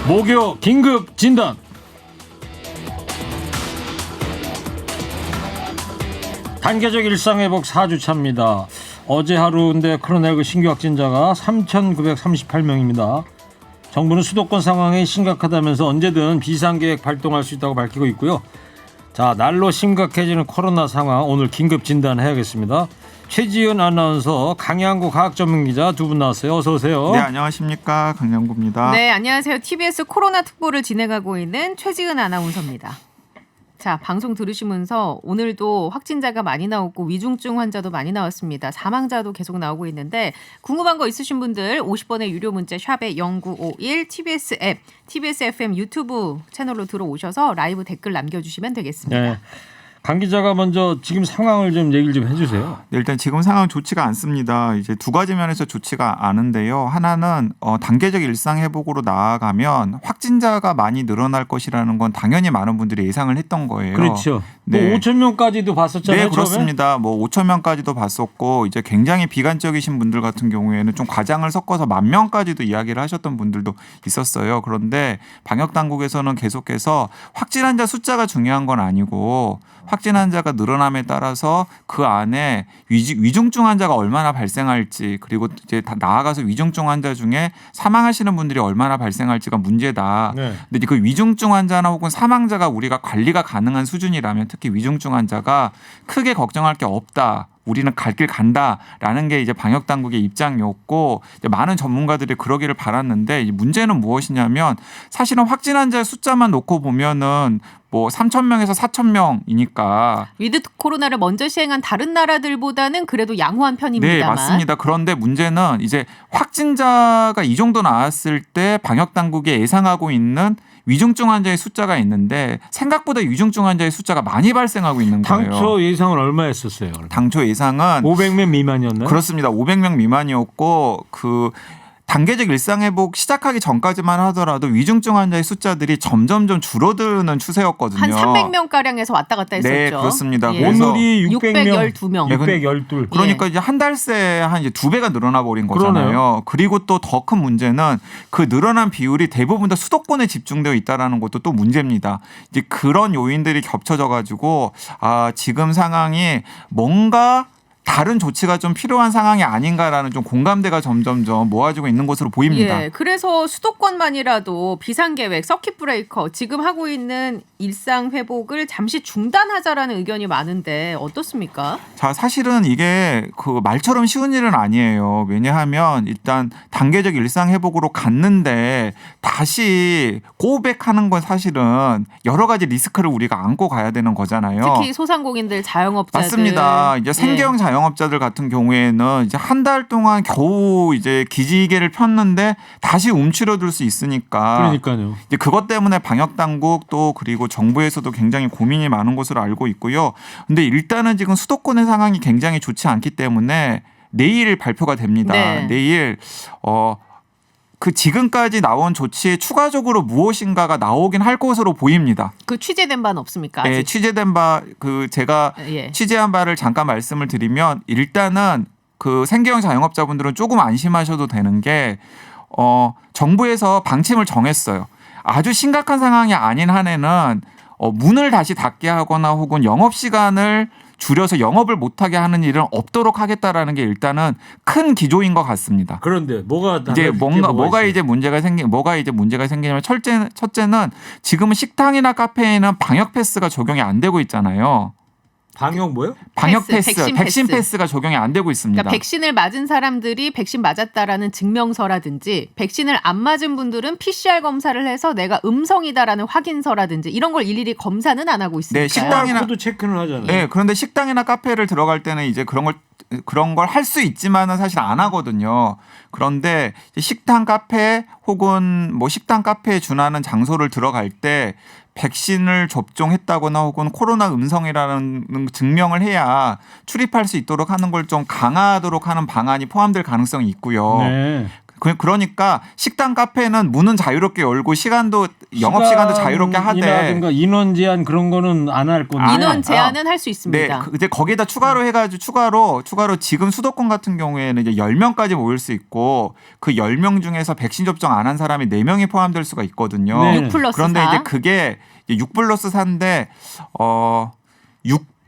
목요 긴급 진단. 단계적 일상회복 4주차입니다. 어제 하루인데 코로나19 신규 확진자가 3,938명입니다. 정부는 수도권 상황이 심각하다면서 언제든 비상계획 발동할 수 있다고 밝히고 있고요. 자, 날로 심각해지는 코로나 상황 오늘 긴급 진단해야겠습니다. 최지은 아나운서, 강양구 과학전문기자 두 분 나왔어요. 어서 오세요. 네, 안녕하십니까. 강양구입니다. 네, 안녕하세요. TBS 코로나 특보를 진행하고 있는 최지은 아나운서입니다. 자, 방송 들으시면서 오늘도 확진자가 많이 나오고 위중증 환자도 많이 나왔습니다. 사망자도 계속 나오고 있는데 궁금한 거 있으신 분들 50번의 유료 문자 샵에 0951 TBS 앱, TBS FM 유튜브 채널로 들어오셔서 라이브 댓글 남겨주시면 되겠습니다. 네. 강 기자가 먼저 지금 상황을 좀 얘기를 좀 해주세요. 네, 일단 지금 상황 좋지가 않습니다. 이제 두 가지 면에서 좋지가 않은데요. 하나는 단계적 일상 회복으로 나아가면 확진자가 많이 늘어날 것이라는 건 당연히 많은 분들이 예상을 했던 거예요. 그렇죠. 네. 뭐 5천 명까지도 봤었잖아요. 네, 그렇습니다. 뭐 5천 명까지도 봤었고 이제 굉장히 비관적이신 분들 같은 경우에는 좀 과장을 섞어서 10,000명까지도 이야기를 하셨던 분들도 있었어요. 그런데 방역 당국에서는 계속해서 확진 환자 숫자가 중요한 건 아니고 확진 환자가 늘어남에 따라서 그 안에 위중증 환자가 얼마나 발생할지 그리고 이제 다 나아가서 위중증 환자 중에 사망하시는 분들이 얼마나 발생할지가 문제다. 네. 근데 그 위중증 환자나 혹은 사망자가 우리가 관리가 가능한 수준이라면 특히 위중증 환자가 크게 걱정할 게 없다. 우리는 갈 길 간다라는 게 이제 방역 당국의 입장이었고 이제 많은 전문가들이 그러기를 바랐는데 이 문제는 무엇이냐면 사실은 확진 환자의 숫자만 놓고 보면은 뭐 3,000명에서 4,000명이니까 위드 코로나를 먼저 시행한 다른 나라들보다는 그래도 양호한 편입니다만. 네, 맞습니다. 그런데 문제는 이제 확진자가 이 정도 나왔을 때 방역 당국이 예상하고 있는 위중증 환자의 숫자가 있는데 생각보다 위중증 환자의 숫자가 많이 발생하고 있는 거예요. 당초 예상은 얼마였었어요? 당초 예상은 500명 미만이었나요? 그렇습니다. 500명 미만이었고 그 단계적 일상회복 시작하기 전까지만 하더라도 위중증 환자의 숫자들이 점점점 줄어드는 추세였거든요. 한 300명가량에서 왔다 갔다 했었죠. 네, 그렇습니다. 예. 그래서 오늘이 600명. 612명. 612. 그러니까 이제 한 달 새에 한 이제 2배가 늘어나 버린 거잖아요. 그러네요. 그리고 또 더 큰 문제는 그 늘어난 비율이 대부분 다 수도권에 집중되어 있다라는 것도 또 문제입니다. 이제 그런 요인들이 겹쳐져 가지고 지금 상황이 뭔가 다른 조치가 좀 필요한 상황이 아닌가라는 좀 공감대가 점점점 모아지고 있는 것으로 보입니다. 예, 그래서 수도권만이라도 비상계획, 서킷 브레이커 지금 하고 있는 일상 회복을 잠시 중단하자라는 의견이 많은데 어떻습니까? 자, 사실은 이게 그 말처럼 쉬운 일은 아니에요. 왜냐하면 일단 단계적 일상 회복으로 갔는데 다시 고백하는 건 사실은 여러 가지 리스크를 우리가 안고 가야 되는 거잖아요. 특히 소상공인들, 자영업자들. 맞습니다. 이제 생계형 자영업자들 같은 경우에는 이제 한 달 동안 겨우 이제 기지개를 폈는데 다시 움츠러들 수 있으니까. 그러니까요. 이제 그것 때문에 방역 당국 또 그리고 정부에서도 굉장히 고민이 많은 것으로 알고 있고요. 근데 일단은 지금 수도권의 상황이 굉장히 좋지 않기 때문에 내일 발표가 됩니다. 네. 내일 그 지금까지 나온 조치에 추가적으로 무엇인가가 나오긴 할 것으로 보입니다. 그 취재된 바는 없습니까? 아직? 네, 취재된 바 제가 예. 취재한 바를 잠깐 말씀을 드리면 일단은 그 생계형 자영업자분들은 조금 안심하셔도 되는 게 정부에서 방침을 정했어요. 아주 심각한 상황이 아닌 한에는 문을 다시 닫게 하거나 혹은 영업 시간을 줄여서 영업을 못하게 하는 일은 없도록 하겠다라는 게 일단은 큰 기조인 것 같습니다. 그런데 뭐가 이제 뭐가 있어요? 이제 문제가 생기냐면 첫째는 지금은 식당이나 카페에는 방역 패스가 적용이 안 되고 있잖아요. 방역 뭐요? 방역 패스, 백신 패스가 적용이 안 되고 있습니다. 그러니까 백신을 맞은 사람들이 백신 맞았다라는 증명서라든지 백신을 안 맞은 분들은 PCR 검사를 해서 내가 음성이다라는 확인서라든지 이런 걸 일일이 검사는 안 하고 있으니까요. 네, 식당이나 코드 체크는 하잖아요. 네, 그런데 식당이나 카페를 들어갈 때는 이제 그런 걸 할 수 있지만은 사실 안 하거든요. 그런데 식당, 카페 혹은 뭐 식당, 카페에 준하는 장소를 들어갈 때 백신을 접종했다거나 혹은 코로나 음성이라는 증명을 해야 출입할 수 있도록 하는 걸 좀 강화하도록 하는 방안이 포함될 가능성이 있고요. 네. 그러니까 식당, 카페는 문은 자유롭게 열고 영업 시간도 자유롭게 하되 시간이라든가 인원 제한 그런 거는 안 할 건데. 인원 제한은 할 수 있습니다. 네, 이제 거기에다 추가로 해가지고 추가로 지금 수도권 같은 경우에는 이제 10명까지 모일 수 있고 그 10명 중에서 백신 접종 안 한 사람이 4명이 포함될 수가 있거든요. 네. 6 플러스 4. 그런데 이제 그게 6 플러스 4인데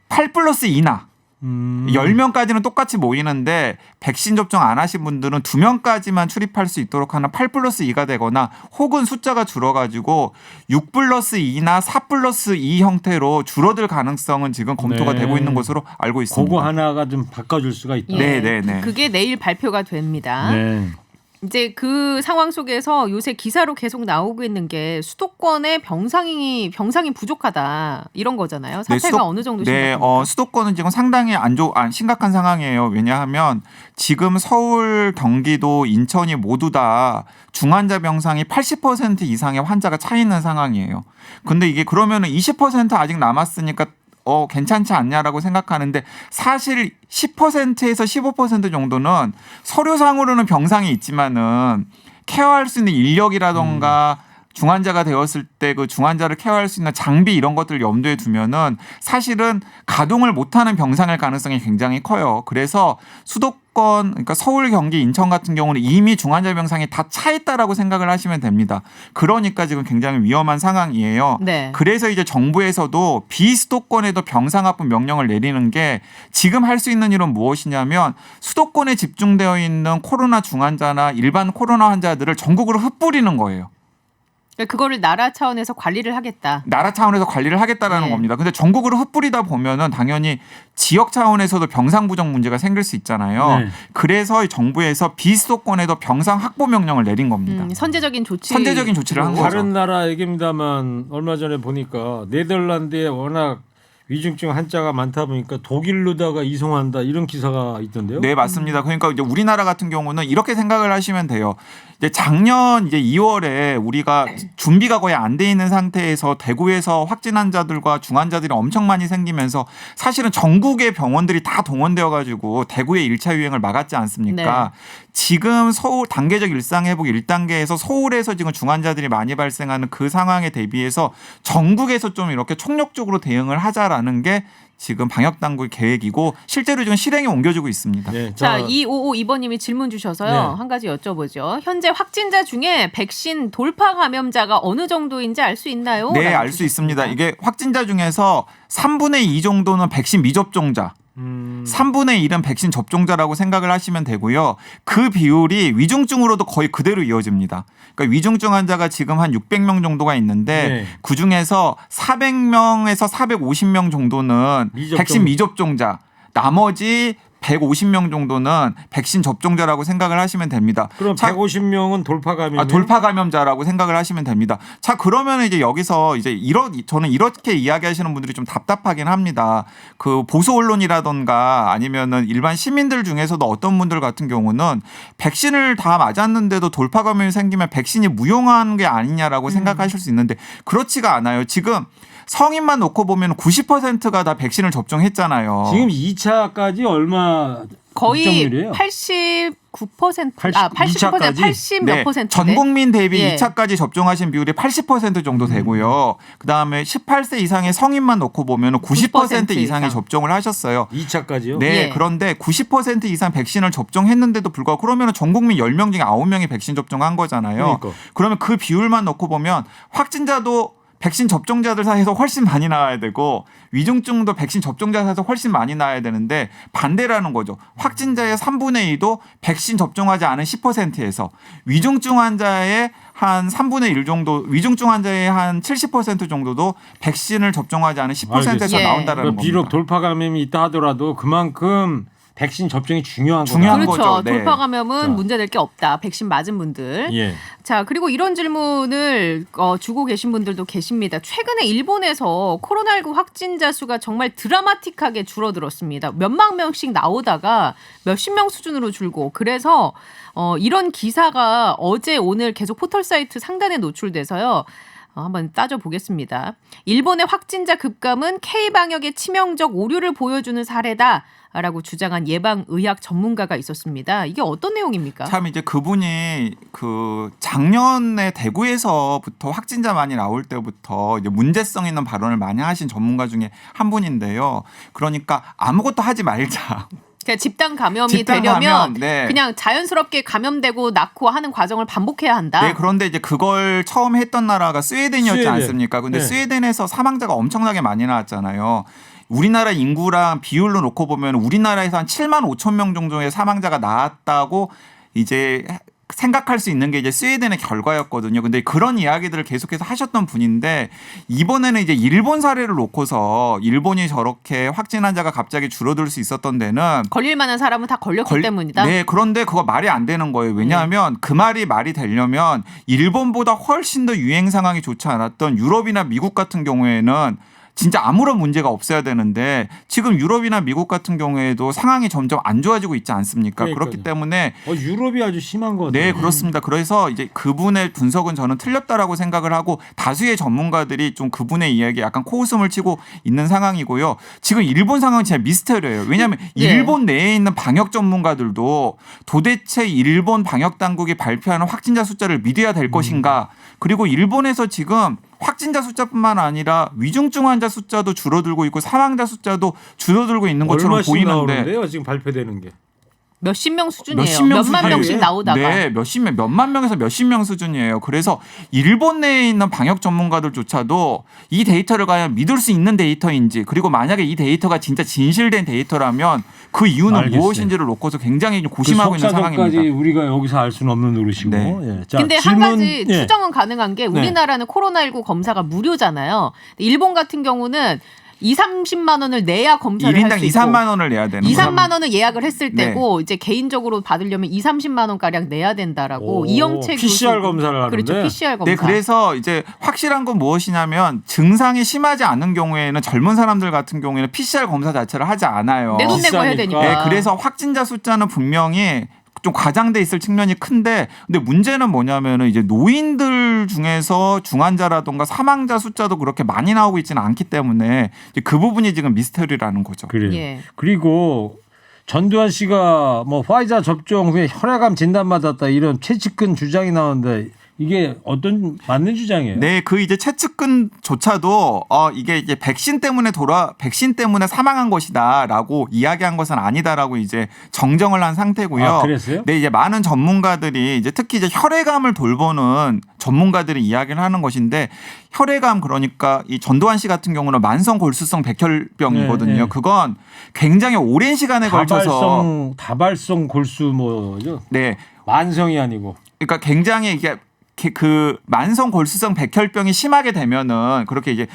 8 플러스 2나 10명까지는 똑같이 모이는데 백신 접종 안 하신 분들은 2명까지만 출입할 수 있도록 하는 8 플러스 2가 되거나 혹은 숫자가 줄어가지고 6 플러스 2나 4 플러스 2 형태로 줄어들 가능성은 지금 검토가 네. 되고 있는 것으로 알고 있습니다. 그거 하나가 좀 바꿔줄 수가 있다. 예. 네. 그게 내일 발표가 됩니다. 네. 이제 그 상황 속에서 요새 기사로 계속 나오고 있는 게 수도권의 병상이 부족하다 이런 거잖아요. 사태가 어느 정도 심각합니까? 수도권은 지금 상당히 심각한 상황이에요. 왜냐하면 지금 서울, 경기도, 인천이 모두 다 중환자 병상이 80% 이상의 환자가 차 있는 상황이에요. 근데 이게 그러면은 20% 아직 남았으니까 괜찮지 않냐라고 생각하는데 사실 10%에서 15% 정도는 서류상으로는 병상이 있지만은 케어할 수 있는 인력이라던가 중환자가 되었을 때 그 중환자를 케어할 수 있는 장비 이런 것들을 염두에 두면은 사실은 가동을 못하는 병상일 가능성이 굉장히 커요. 그래서 수도권, 그러니까 서울, 경기, 인천 같은 경우는 이미 중환자 병상이 다 차 있다라고 생각을 하시면 됩니다. 그러니까 지금 굉장히 위험한 상황이에요. 네. 그래서 이제 정부에서도 비수도권에도 병상 합분 명령을 내리는 게 지금 할 수 있는 일은 무엇이냐면 수도권에 집중되어 있는 코로나 중환자나 일반 코로나 환자들을 전국으로 흩뿌리는 거예요. 그러니까 그거를 나라 차원에서 관리를 하겠다. 나라 차원에서 관리를 하겠다라는 네. 겁니다. 근데 전국으로 흩뿌리다 보면은 당연히 지역 차원에서도 병상 부족 문제가 생길 수 있잖아요. 네. 그래서 정부에서 비수도권에도 병상 확보 명령을 내린 겁니다. 선제적인 조치를 한 거죠. 다른 나라 얘기입니다만 얼마 전에 보니까 네덜란드에 워낙 위중증 환자가 많다 보니까 독일로다가 이송한다 이런 기사가 있던데요. 네, 맞습니다. 그러니까 이제 우리나라 같은 경우는 이렇게 생각을 하시면 돼요. 이제 작년 2월에 우리가 준비가 거의 안 돼 있는 상태에서 대구에서 확진 환자들과 중환자들이 엄청 많이 생기면서 사실은 전국의 병원들이 다 동원되어 가지고 대구의 1차 유행을 막았지 않습니까? 네. 지금 서울 단계적 일상회복 1단계에서 서울에서 지금 중환자들이 많이 발생하는 그 상황에 대비해서 전국에서 좀 이렇게 총력적으로 대응을 하자라는 게 지금 방역당국의 계획이고 실제로 지금 실행에 옮겨지고 있습니다. 네, 자, 2552번님이 질문 주셔서요. 네. 한 가지 여쭤보죠. 현재 확진자 중에 백신 돌파 감염자가 어느 정도인지 알 수 있나요? 네, 라고 알 수 있습니다. 주셨습니다. 이게 확진자 중에서 3분의 2 정도는 백신 미접종자. 3분의 1은 백신 접종자라고 생각을 하시면 되고요. 그 비율이 위중증으로도 거의 그대로 이어집니다. 그러니까 위중증 환자가 지금 한 600명 정도가 있는데 네. 그중에서 400명에서 450명 정도는 백신 미접종자, 나머지 150명 정도는 백신 접종자라고 생각을 하시면 됩니다. 그럼 150명은 돌파 감염. 돌파 감염자라고 생각을 하시면 됩니다. 자, 그러면 이제 여기서 이제 저는 이렇게 이야기하시는 분들이 좀 답답하긴 합니다. 그 보수 언론이라던가 아니면은 일반 시민들 중에서도 어떤 분들 같은 경우는 백신을 다 맞았는데도 돌파 감염이 생기면 백신이 무용한 게 아니냐라고 생각하실 수 있는데 그렇지가 않아요. 지금 성인만 놓고 보면 90%가 다 백신을 접종했잖아요. 지금 2차까지 얼마 거의 접종률이에요? 89%, 80, 80%, 80 몇 네, 퍼센트. 전 국민 대비 예. 2차까지 접종하신 비율이 80% 정도 되고요. 그다음에 18세 이상의 성인만 놓고 보면 90% 이상이 이상. 접종을 하셨어요. 2차까지요? 네, 예. 그런데 90% 이상 백신을 접종했는데도 불구하고 그러면 전 국민 10명 중에 9명이 백신 접종한 거잖아요. 그러니까. 그러면 그 비율만 놓고 보면 확진자도 백신 접종자들 사이에서 훨씬 많이 나와야 되고 위중증도 백신 접종자 사이에서 훨씬 많이 나와야 되는데 반대라는 거죠. 확진자의 3분의 2도 백신 접종하지 않은 10%에서 위중증 환자의 한 3분의 1 정도, 위중증 환자의 한 70% 정도도 백신을 접종하지 않은 10%에서 알겠습니다. 나온다라는 겁니다. 비록 돌파 감염이 있다 하더라도 그만큼 백신 접종이 중요한 중요한 거다. 그렇죠. 거죠. 네. 돌파 감염은 자. 문제될 게 없다. 백신 맞은 분들. 예. 자, 그리고 이런 질문을 주고 계신 분들도 계십니다. 최근에 일본에서 코로나19 확진자 수가 정말 드라마틱하게 줄어들었습니다. 몇만 명씩 나오다가 몇십 명 수준으로 줄고 그래서 이런 기사가 어제 오늘 계속 포털 사이트 상단에 노출돼서요. 한번 따져보겠습니다. 일본의 확진자 급감은 K방역의 치명적 오류를 보여주는 사례다라고 주장한 예방의학 전문가가 있었습니다. 이게 어떤 내용입니까? 참 이제 그분이 그 작년에 대구에서부터 확진자 많이 나올 때부터 이제 문제성 있는 발언을 많이 하신 전문가 중에 한 분인데요. 그러니까 아무것도 하지 말자. 그러니까 집단 감염이 집단 되려면 감염, 네. 그냥 자연스럽게 감염되고 낳고 하는 과정을 반복해야 한다. 네, 그런데 이제 그걸 처음 했던 나라가 스웨덴이었지 스웨덴. 않습니까? 근데 네. 스웨덴에서 사망자가 엄청나게 많이 나왔잖아요. 우리나라 인구랑 비율로 놓고 보면 우리나라에서 한 7만 5천 명 정도의 사망자가 나왔다고 이제 생각할 수 있는 게 이제 스웨덴의 결과였거든요. 근데 그런 이야기들을 계속해서 하셨던 분인데 이번에는 이제 일본 사례를 놓고서 일본이 저렇게 확진 환자가 갑자기 줄어들 수 있었던 데는 걸릴 만한 사람은 다 걸렸기 때문이다. 네, 그런데 그거 말이 안 되는 거예요. 왜냐하면 그 말이 되려면 일본보다 훨씬 더 유행 상황이 좋지 않았던 유럽이나 미국 같은 경우에는 진짜 아무런 문제가 없어야 되는데 지금 유럽이나 미국 같은 경우에도 상황이 점점 안 좋아지고 있지 않습니까? 그러니까요. 그렇기 때문에 유럽이 아주 심한 거 같아요. 네, 그렇습니다. 그래서 이제 그분의 분석은 저는 틀렸다라고 생각을 하고 다수의 전문가들이 좀 그분의 이야기에 약간 코웃음을 치고 있는 상황이고요. 지금 일본 상황은 진짜 미스터리예요. 왜냐하면 네. 일본 내에 있는 방역 전문가들도 도대체 일본 방역 당국이 발표하는 확진자 숫자를 믿어야 될 것인가? 그리고 일본에서 지금 확진자 숫자뿐만 아니라 위중증 환자 숫자도 줄어들고 있고 사망자 숫자도 줄어들고 있는 것처럼 얼마씩 보이는데 나오는데요, 지금 발표되는 게. 몇십 명 수준이에요. 몇십 명 몇만 수준이에요. 명씩 나오다가. 네, 몇만 명에서 몇십 명 수준이에요. 그래서 일본 내에 있는 방역 전문가들조차도 이 데이터를 과연 믿을 수 있는 데이터인지 그리고 만약에 이 데이터가 진짜 진실된 데이터라면 그 이유는 알겠어요. 무엇인지를 놓고서 굉장히 좀 고심하고 있는 속사정까지 상황입니다. 우리가 여기서 알 수는 없는 노릇이고. 네. 예. 자, 근데 질문, 한 가지 예. 추정은 가능한 게 우리나라는 코로나19 검사가 무료잖아요. 일본 같은 경우는 2, 30만 원을 내야 검사를 할 1인당 수 2, 있고 3만 원을 내야 되는 2, 거예요. 3만 원을 예약을 했을 네. 때고 이제 개인적으로 받으려면 2, 30만 원 가량 내야 된다라고 오, 이영채 PCR 교수. 검사를 하는데. 그렇죠. PCR 검사. 네, 그래서 이제 확실한 건 무엇이냐면 증상이 심하지 않은 경우에는 젊은 사람들 같은 경우에는 PCR 검사 자체를 하지 않아요. 내 돈 내고 해야 비싸니까. 되니까. 네, 그래서 확진자 숫자는 분명히 좀 과장돼 있을 측면이 큰데 근데 문제는 뭐냐면은 이제 노인들 중에서 중환자라든가 사망자 숫자도 그렇게 많이 나오고 있지는 않기 때문에 이제 그 부분이 지금 미스터리라는 거죠. 그래요. 예. 그리고 전두환 씨가 뭐 화이자 접종 후에 혈액암 진단 받았다 이런 최측근 주장이 나오는데 이게 어떤 맞는 주장이에요? 네, 그 이제 최측근조차도 이게 이제 백신 때문에 사망한 것이다라고 이야기한 것은 아니다라고 이제 정정을 한 상태고요. 아, 그랬어요? 네, 이제 많은 전문가들이 이제 특히 이제 혈액암을 돌보는 전문가들이 이야기를 하는 것인데 혈액암 그러니까 이 전두환 씨 같은 경우는 만성 골수성 백혈병이거든요. 네, 네. 그건 굉장히 오랜 시간에 걸쳐서 다발성 골수 뭐죠? 네, 만성이 아니고. 그러니까 굉장히 이게 그 만성 골수성 백혈병이 심하게 되면은 그렇게 이제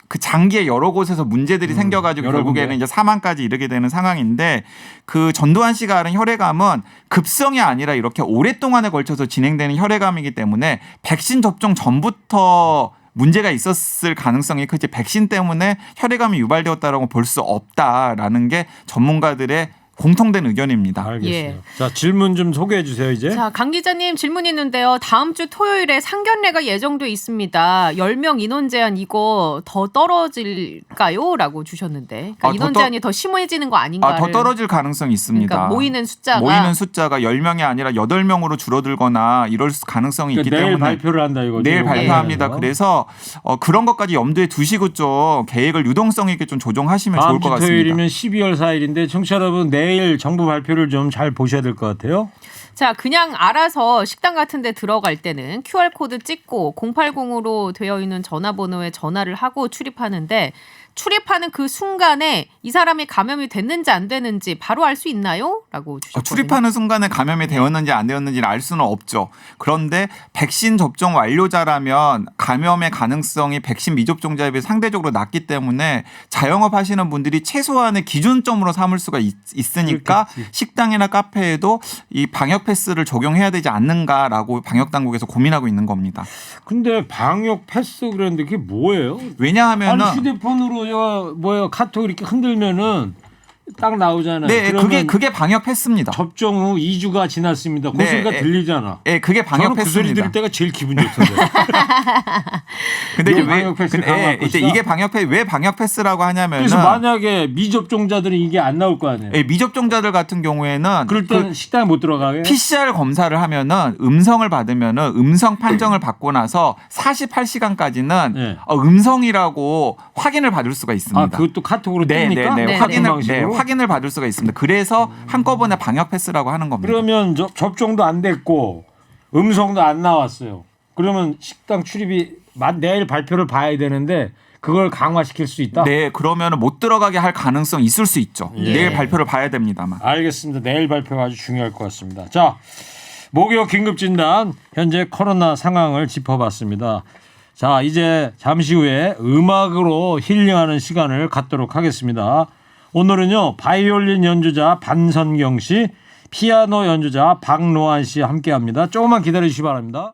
그 장기에 여러 곳에서 문제들이 생겨가지고 여러 결국에는 군데. 이제 사망까지 이르게 되는 상황인데 그 전두환 씨가 앓은 혈액암은 급성이 아니라 이렇게 오랫동안에 걸쳐서 진행되는 혈액암이기 때문에 백신 접종 전부터 문제가 있었을 가능성이 크지 백신 때문에 혈액암이 유발되었다라고 볼 수 없다라는 게 전문가들의 공통된 의견입니다. 알겠어요. 예. 자, 질문 좀 소개해 주세요, 이제. 자, 강 기자님 질문 있는데요. 다음 주 토요일에 상견례가 예정돼 있습니다. 10명 인원 제한 이거 더 떨어질까요? 라고 주셨는데. 그러니까 인원 제한이 더 심해지는 거 아닌가를. 더 떨어질 가능성이 있습니다. 그러니까 모이는 숫자가 10명이 아니라 8명으로 줄어들거나 이럴 가능성이 있기 그러니까 내일 때문에 발표를 한다 이거죠. 내일 발표합니다. 네. 그래서 그런 것까지 염두에 두시고 좀 계획을 유동성 있게 좀 조정하시면 좋을 다음 것 주 같습니다. 토요일이면 12월 4일인데 청취자 여러분 내일 정부 발표를 좀 잘 보셔야 될 것 같아요. 자, 그냥 알아서 식당 같은 데 들어갈 때는 QR코드 찍고 080으로 되어 있는 전화번호에 전화를 하고 출입하는데 출입하는 그 순간에 이 사람이 감염이 됐는지 안 되는지 바로 알 수 있나요? 라고 주셨거든요. 출입하는 순간에 감염이 되었는지 안 되었는지를 알 수는 없죠. 그런데 백신 접종 완료자라면 감염의 가능성이 백신 미접종자에 비해 상대적으로 낮기 때문에 자영업 하시는 분들이 최소한의 기준점으로 삼을 수가 있으니까 그렇겠지. 식당이나 카페에도 이 방역 패스를 적용해야 되지 않는가라고 방역 당국에서 고민하고 있는 겁니다. 근데 방역 패스 그랬는데 그게 뭐예요? 왜냐하면은 아니 휴대폰으로 카톡 이렇게 흔들면은 딱 나오잖아요. 네, 그러면 그게 방역 패스입니다. 접종 후 2주가 지났습니다. 그 네, 소리가 예. 들리잖아. 예, 그게 방역 저는 그 소리 패스입니다. 들을 때가 제일 기분 좋던데. 근데 이제 이거 방역 패스를 강화할 이제 것이다. 이게 왜 방역 패스라고 하냐면은 그래서 만약에 미접종자들은 이게 안 나올 거 아니에요. 예, 미접종자들 같은 경우에는 그럴 때는 식당에 못 들어가게. PCR 검사를 하면은 음성을 받으면은 음성 판정을 받고 나서 48시간까지는 네. 음성이라고 확인을 받을 수가 있습니다. 아, 그것도 카톡으로 네, 뜹니까? 네, 네. 네, 방식으로? 확인을 받을 수가 있습니다. 그래서 한꺼번에 방역 패스라고 하는 겁니다. 그러면 접종도 안 됐고 음성도 안 나왔어요. 그러면 식당 출입이 내일 발표를 봐야 되는데 그걸 강화시킬 수 있다? 네, 그러면은 못 들어가게 할 가능성 있을 수 있죠. 예. 내일 발표를 봐야 됩니다만. 알겠습니다. 내일 발표가 아주 중요할 것 같습니다. 자, 목요 긴급진단 현재 코로나 상황을 짚어봤습니다. 자, 이제 잠시 후에 음악으로 힐링하는 시간을 갖도록 하겠습니다. 오늘은요, 바이올린 연주자 반선경 씨, 피아노 연주자 박노한 씨 함께합니다. 조금만 기다려 주시기 바랍니다.